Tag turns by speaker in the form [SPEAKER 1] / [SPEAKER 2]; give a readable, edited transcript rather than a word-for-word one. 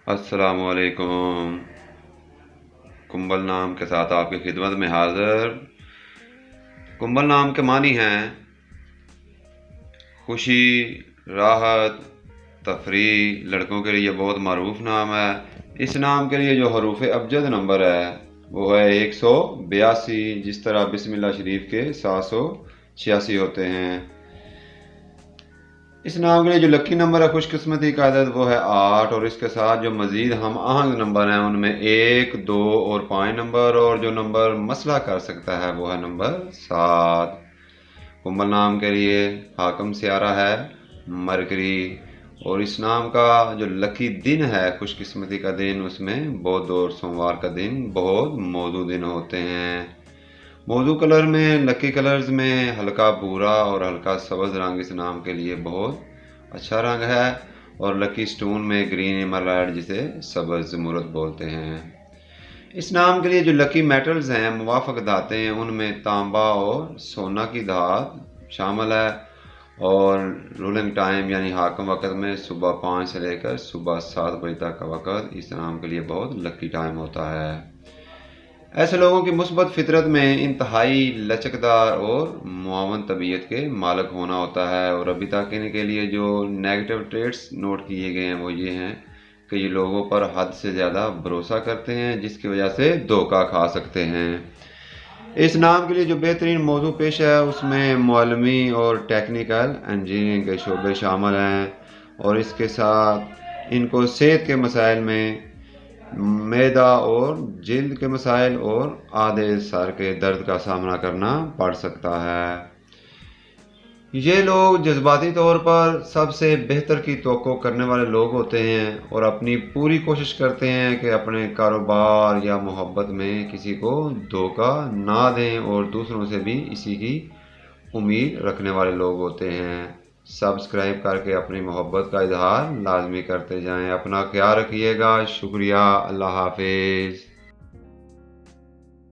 [SPEAKER 1] अस्सलामुअलैकुम। कुंबल नाम के साथ आपकी खिदमत में हाज़िर। कुंबल नाम के मानी हैं खुशी, राहत, तफरीह। लड़कों के लिए बहुत मरूफ नाम है। इस नाम के लिए जो हरूफ अबजद नंबर है वो है 182, जिस तरह बिस्मिल्लाह शरीफ के 786 होते हैं। इस नाम के लिए जो लकी नंबर है खुशकिस्मती का अदद वो है 8, और इसके साथ जो मज़ीद हम आहंग नंबर हैं उनमें 1, 2 और 5 नंबर, और जो नंबर मसला कर सकता है वो है नंबर 7। कुंबल नाम के लिए हाकम सियारा है मरकरी, और इस नाम का जो लकी दिन है खुशकिस्मती का दिन, उसमें बुध और सोमवार का दिन बहुत मौजू दिन होते हैं। मौजू कलर में लकी कलर्स में हल्का भूरा और हल्का सब्ज़ रंग इस नाम के लिए बहुत अच्छा रंग है, और लकी स्टोन में ग्रीन एमराल्ड जिसे सब्ज़ ज़मुरद बोलते हैं। इस नाम के लिए जो लकी मेटल्स हैं मुवाफ़क़ धातें हैं उनमें तांबा और सोना की धात शामिल है, और रूलिंग टाइम यानी हाकम वक़्त में सुबह 5 से लेकर सुबह 7 बजे तक का वक़्त इस नाम के लिए बहुत लकी टाइम होता है। ऐसे लोगों की मुस्बत फितरत में इंतहाई लचकदार और मुआवन तबीयत के मालिक होना होता है, और अभी तक इनके लिए जो नेगेटिव ट्रेड्स नोट किए गए हैं वो ये हैं कि ये लोगों पर हद से ज़्यादा भरोसा करते हैं, जिसकी वजह से धोखा खा सकते हैं। इस नाम के लिए जो बेहतरीन मौजू पेश है उसमें मुअल्लिमी और टेक्निकल इंजीनियरिंग के शोबे शामिल हैं, और इसके साथ इनको सेहत के मसाइल में मैदा और जिल्द के मसाइल और आधे सर के दर्द का सामना करना पड़ सकता है। ये लोग जज्बाती तौर पर सबसे बेहतर की तवक्को करने वाले लोग होते हैं, और अपनी पूरी कोशिश करते हैं कि अपने कारोबार या मोहब्बत में किसी को धोखा ना दें, और दूसरों से भी इसी की उम्मीद रखने वाले लोग होते हैं। सब्सक्राइब करके अपनी मोहब्बत का इजहार लाजमी करते जाएं। अपना ख्याल रखिएगा। शुक्रिया। अल्लाह हाफिज़।